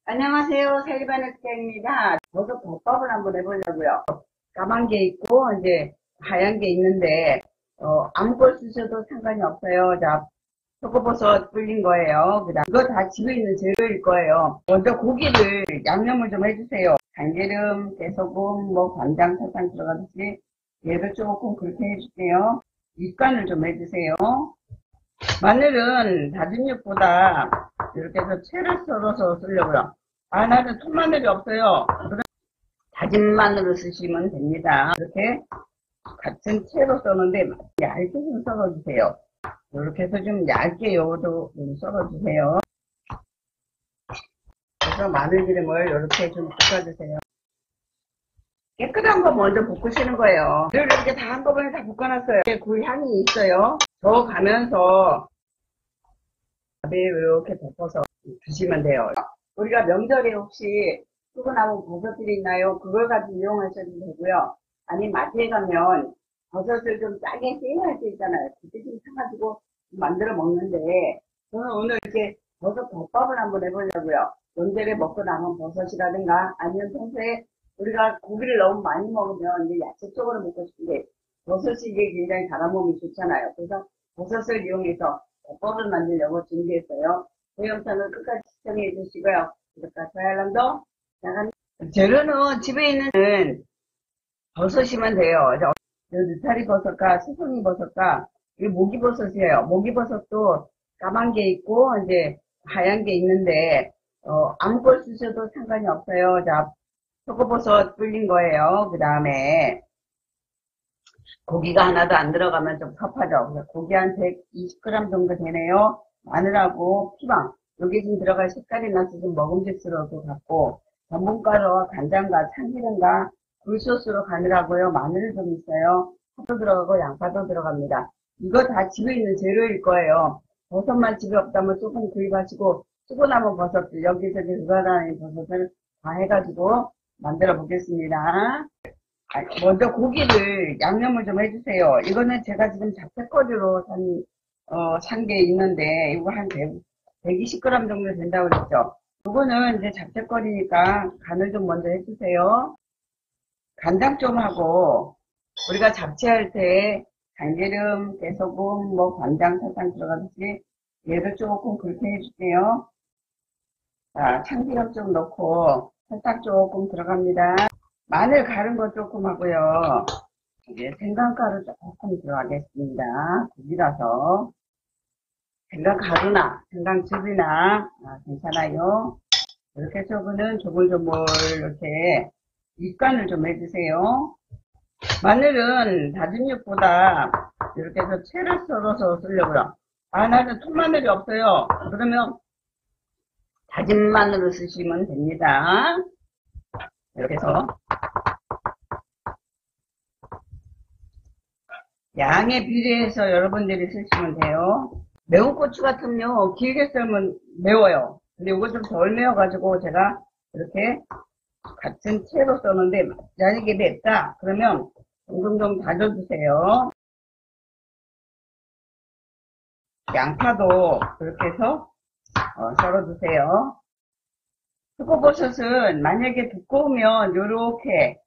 안녕하세요. 살리바는 특장입니다. 버섯 덮밥을 한번 해보려고요. 까만 게 있고, 이제, 하얀 게 있는데, 아무걸 쓰셔도 상관이 없어요. 자, 표고버섯 불린 거예요. 그 다음, 이거 다 집에 있는 재료일 거예요. 먼저 고기를 양념을 좀 해주세요. 참기름, 깨소금, 간장, 설탕 들어가듯이, 얘를 조금 그렇게 해줄게요. 밑간을 좀 해주세요. 마늘은 다진 육보다 이렇게 해서 채를 썰어서 쓰려고요. 나는 통마늘이 없어요. 그럼 다진 마늘을 쓰시면 됩니다. 이렇게 같은 채로 써는데 얇게 좀 썰어주세요. 이렇게 해서 좀 얇게 요것도 좀 썰어주세요. 그래서 마늘기름을 이렇게 좀 볶아주세요. 깨끗한 거 먼저 볶으시는 거예요. 이렇게 다 한꺼번에 다 볶아놨어요. 그 향이 있어요. 저 가면서 밥에 이렇게 덮어서 드시면 돼요. 우리가 명절에 혹시 쓰고 남은 버섯들이 있나요? 그걸 가지고 이용하셔도 되고요. 아니 마트에 가면 버섯을 좀 싸게 세일할 때 있잖아요. 그때 좀 사가지고 만들어 먹는데 저는 오늘 이렇게 버섯 덮밥을 한번 해보려고요. 명절에 먹고 남은 버섯이라든가 아니면 평소에 우리가 고기를 너무 많이 먹으면 이제 야채 쪽으로 먹고 싶은데 버섯이 이게 굉장히 사람 몸이 좋잖아요. 그래서 버섯을 이용해서 덮밥을 만들려고 준비했어요. 그 영상을 끝까지 시청해 주시고요. 구독과 좋아요 알람도 나갑니다. 재료는 집에 있는 버섯이면 돼요. 느타리 버섯과 수송이 버섯과 이 모기버섯이에요. 모기버섯도 까만 게 있고 이제 하얀 게 있는데 아무 걸 쓰셔도 상관이 없어요. 자, 표고버섯 불린 거예요. 그 다음에 고기가 하나도 안 들어가면 좀 섭하죠. 그래서 고기 한 120g 정도 되네요. 마늘하고 피망 여기 좀 들어갈 색깔이 나서 좀 먹음직스러울 것 같고 전분가루와 간장과 참기름과 굴소스로 간을 하고요. 마늘을 좀 있어요. 파도 들어가고 양파도 들어갑니다. 이거 다 집에 있는 재료일 거예요. 버섯만 집에 없다면 조금 구입하시고 쓰고 남은 버섯들 여기저기 들어가는 버섯을 다 해가지고 만들어 보겠습니다. 먼저 고기를 양념을 좀 해주세요. 이거는 제가 지금 잡채거리로 산 게 있는데, 이거 한 120g 정도 된다고 그랬죠. 이거는 이제 잡채거리니까 간을 좀 먼저 해주세요. 간장 좀 하고, 우리가 잡채할 때 참기름, 깨소금, 간장, 설탕 들어가듯이 얘를 조금 그렇게 해줄게요. 자, 참기름 좀 넣고, 설탕 조금 들어갑니다. 마늘 갈은 거 조금 하고요. 이제 생강가루 조금 들어가겠습니다. 고기라서 생강가루나 생강즙이나 괜찮아요. 이렇게 저거는 조물조물 이렇게 밑간을 좀 해주세요. 마늘은 다진 육보다 이렇게 해서 채를 썰어서 쓰려고요. 나는 통마늘이 없어요. 그러면 다진 마늘을 쓰시면 됩니다. 이렇게 해서 양에 비례해서 여러분들이 쓰시면 돼요. 매운 고추 같으면요 길게 썰면 매워요. 근데 이거 좀 덜 매워가지고 제가 이렇게 같은 채로 써는데 만약에 맵다 그러면 조금 좀 다져주세요. 양파도 그렇게 해서 썰어주세요. 표고버섯은 만약에 두꺼우면 요렇게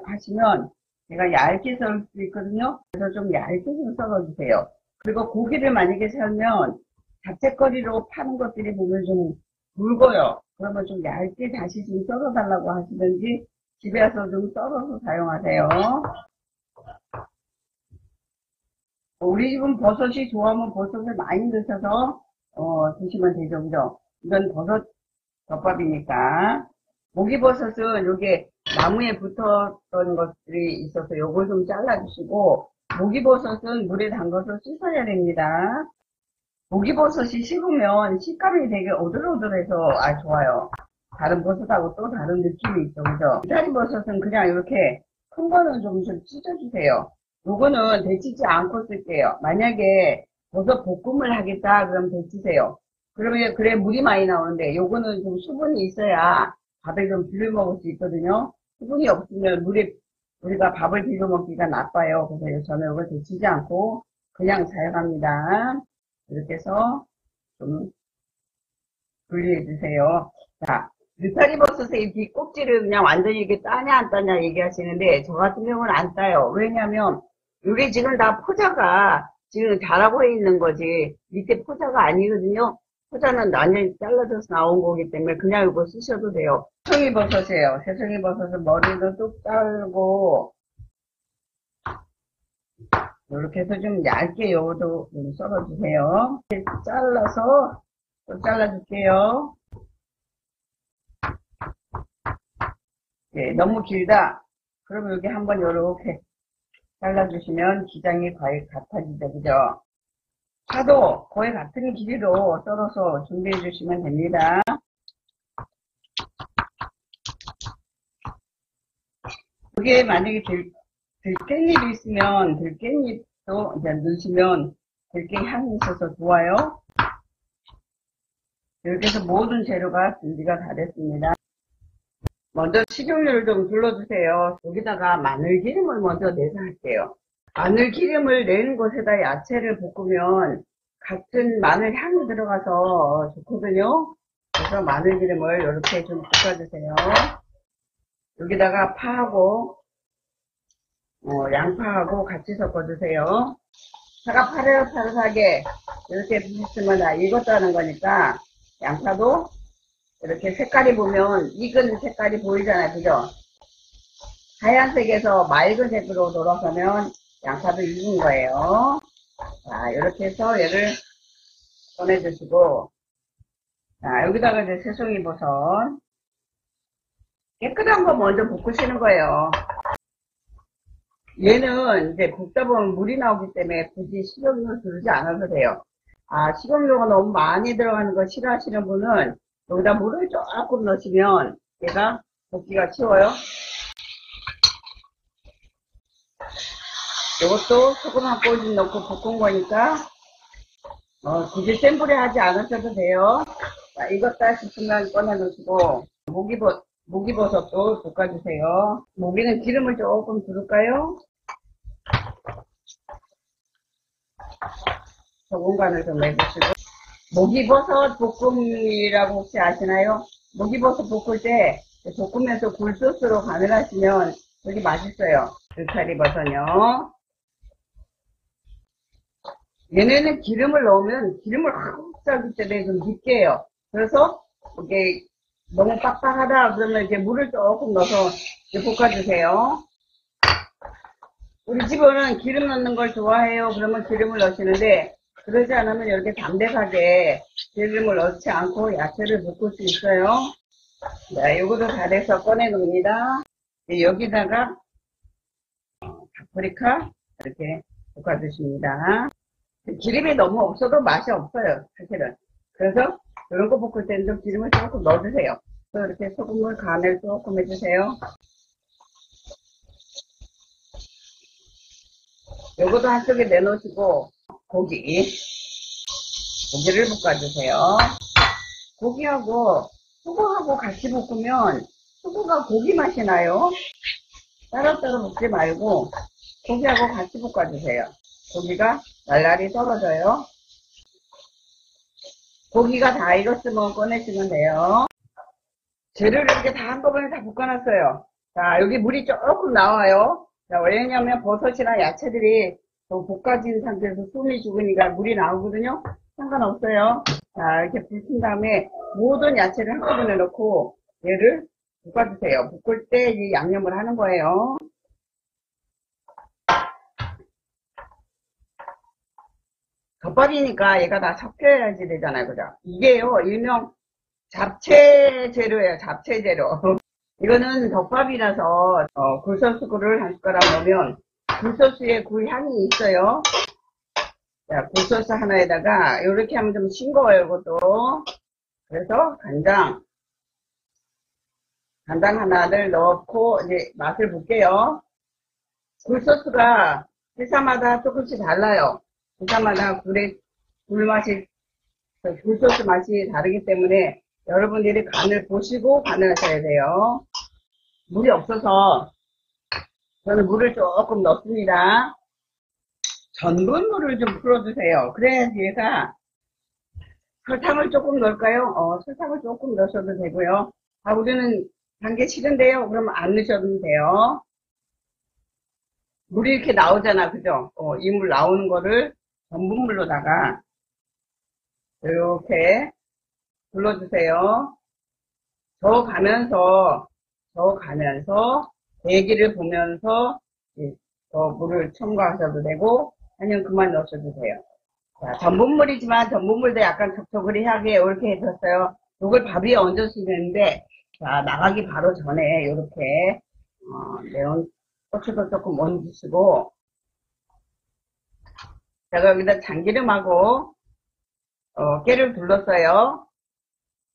하시면 제가 얇게 썰을 수 있거든요. 그래서 좀 얇게 좀 썰어주세요. 그리고 고기를 만약에 썰면 잡채거리로 파는 것들이 보면 좀 굵어요. 그러면 좀 얇게 다시 좀 썰어달라고 하시든지 집에 와서 좀 썰어서 사용하세요. 우리 집은 버섯이 좋아하면 버섯을 많이 넣으셔서 드시면 되죠. 그죠? 이건 버섯 덮밥이니까. 모기버섯은 요게 나무에 붙었던 것들이 있어서 요걸 좀 잘라주시고 모기버섯은 물에 담가서 씻어야 됩니다. 모기버섯이 식으면 식감이 되게 오돌오돌해서 좋아요. 다른 버섯하고 또 다른 느낌이 있죠. 그죠? 느타리버섯은 그냥 이렇게 큰 거는 좀 찢어주세요. 요거는 데치지 않고 쓸게요. 만약에 버섯 볶음을 하겠다 그러면 데치세요. 그러면 그래 물이 많이 나오는데 요거는 좀 수분이 있어야 밥에 좀 비벼 먹을 수 있거든요. 수분이 없으면 물에 우리가 밥을 비벼 먹기가 나빠요. 그래서 저는 이걸 데치지 않고 그냥 사용합니다. 이렇게 해서 좀 분리해주세요. 자, 느타리버섯의 이 꼭지를 그냥 완전히 이렇게 따냐 안 따냐 얘기하시는데 저 같은 경우는 안 따요. 왜냐면 이게 지금 다 포자가 지금 자라고 있는 거지 밑에 포자가 아니거든요. 포자는 완전히 잘라져서 나온 거기 때문에 그냥 이거 쓰셔도 돼요. 새송이버섯이에요. 새송이버섯은 머리도 뚝 자르고 이렇게 해서 좀 얇게 요것도 좀 썰어주세요. 이렇게 잘라서 또 잘라줄게요. 네, 너무 길다. 그러면 여기 한번 요렇게 잘라주시면 기장이 거의 같아지죠, 그죠? 파도 거의 같은 길이로 썰어서 준비해 주시면 됩니다. 여기에 만약에 들깻잎이 있으면 들깻잎도 이제 넣으시면 들깻 향이 있어서 좋아요. 이렇게 해서 모든 재료가 준비가 다 됐습니다. 먼저 식용유를 좀 둘러주세요. 여기다가 마늘기름을 먼저 내서 할게요. 마늘기름을 내는 곳에다 야채를 볶으면 같은 마늘 향이 들어가서 좋거든요. 그래서 마늘기름을 이렇게 좀 볶아주세요. 여기다가 파하고 양파하고 같이 섞어주세요. 파가 파릇파릇하게 이렇게 부딪히면 익었다는 거니까 양파도 이렇게 색깔이 보면 익은 색깔이 보이잖아요. 그죠? 하얀색에서 맑은 색으로 돌아서면 양파도 익은 거예요. 자, 이렇게 해서 얘를 꺼내주시고, 자, 여기다가 이제 새송이버섯 깨끗한 거 먼저 볶으시는 거예요. 얘는 이제 볶다 보면 물이 나오기 때문에 굳이 식용유 두르지 않아도 돼요. 아, 식용유가 너무 많이 들어가는 거 싫어하시는 분은 여기다 물을 조금 넣으시면 얘가 볶기가 쉬워요. 이것도 소금 한 꼬집 넣고 볶은 거니까 굳이 센 불에 하지 않으셔도 돼요. 자, 익었다 싶으면 꺼내 놓으시고 목이버섯도 볶아주세요. 모기는 기름을 조금 두를까요? 소금 간을 좀 해주시고. 목이버섯 볶음이라고 혹시 아시나요? 목이버섯 볶을 때 볶으면서 굴소스로 간을 하시면 되게 맛있어요. 느타리버섯요. 얘네는 기름을 넣으면 기름을 확 짜줄 때 좀 늦게 해요. 그래서 이게 너무 빡빡하다 그러면 이제 물을 조금 넣어서 볶아주세요. 우리 집은 기름 넣는 걸 좋아해요. 그러면 기름을 넣으시는데 그러지 않으면 이렇게 담백하게 기름을 넣지 않고 야채를 볶을 수 있어요. 자, 요거도 다 돼서 꺼내 놓습니다. 여기다가 파프리카 이렇게 볶아주십니다. 기름이 너무 없어도 맛이 없어요, 사실은. 그래서 이런 거 볶을 때는 좀 기름을 조금 넣어주세요. 또 이렇게 소금을 간을 조금 해주세요. 요것도 한쪽에 내놓으시고 고기를 볶아주세요. 고기하고 수고하고 같이 볶으면 수고가 고기 맛이 나요. 따로따로 볶지 말고 고기하고 같이 볶아주세요. 고기가 날라리 떨어져요. 고기가 다 익었으면 꺼내시면 돼요. 재료를 이렇게 다 한꺼번에 다 볶아놨어요. 자, 여기 물이 조금 나와요. 자, 왜냐면 버섯이나 야채들이 볶아진 상태에서 숨이 죽으니까 물이 나오거든요. 상관없어요. 자, 이렇게 불킨 다음에 모든 야채를 한꺼번에 넣고 얘를 볶아주세요. 볶을 때 이 양념을 하는 거예요. 덮밥이니까 얘가 다 섞여야지 되잖아요. 그죠? 이게요, 일명 잡채 재료예요. 잡채 재료. 이거는 덮밥이라서 굴소스를 한 숟가락 넣으면 굴소스에 굴 향이 있어요. 자, 굴소스 하나에다가 이렇게 하면 좀 싱거워요. 이것도. 그래서 간장 하나를 넣고 이제 맛을 볼게요. 굴소스가 회사마다 조금씩 달라요. 회사마다 굴맛이 굴소스 맛이 다르기 때문에 여러분들이 간을 보시고 간을 하셔야 돼요. 물이 없어서 저는 물을 조금 넣습니다. 전분물을 좀 풀어주세요. 그래야지 얘가 설탕을 조금 넣을까요? 설탕을 조금 넣으셔도 되고요. 아, 우리는 단 게 싫은데요. 그러면 안 넣으셔도 돼요. 물이 이렇게 나오잖아. 그죠? 이 물 나오는 거를 전분물로다가 이렇게 불러주세요. 저어가면서 대기를 보면서 더 물을 첨가하셔도 되고 아니면 그만 넣으셔도 돼요. 자, 전분물이지만 전분물도 약간 촉촉하게 이렇게 해줬어요. 이걸 밥 위에 얹어주시는데 자, 나가기 바로 전에 이렇게 매운 고추도 조금 얹으시고 제가 여기다 참기름하고 깨를 둘렀어요.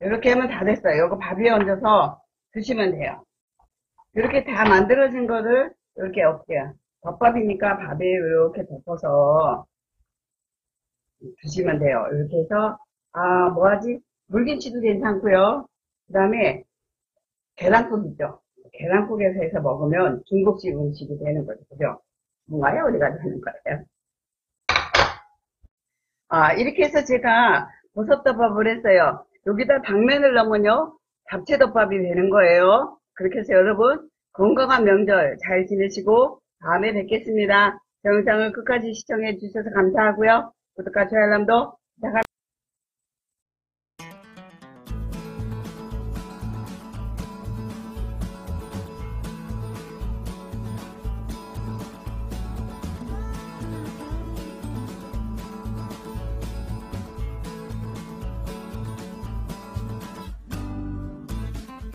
이렇게 하면 다 됐어요. 이거 밥 위에 얹어서 드시면 돼요. 이렇게 다 만들어진 거를 이렇게 엎게요. 덮밥이니까 밥에 이렇게 덮어서 드시면 돼요. 이렇게 해서 뭐하지? 물김치도 괜찮고요. 그 다음에 계란국 있죠. 계란국에서 해서 먹으면 중국식 음식이 되는 거죠. 그죠? 뭔가요? 우리가 하는 거예요. 이렇게 해서 제가 버섯덮밥을 했어요. 여기다 당면을 넣으면요, 잡채덮밥이 되는 거예요. 그렇게 해서 여러분, 건강한 명절 잘 지내시고, 다음에 뵙겠습니다. 영상을 끝까지 시청해 주셔서 감사하고요. 구독과 좋아요 알람도 부탁합니다.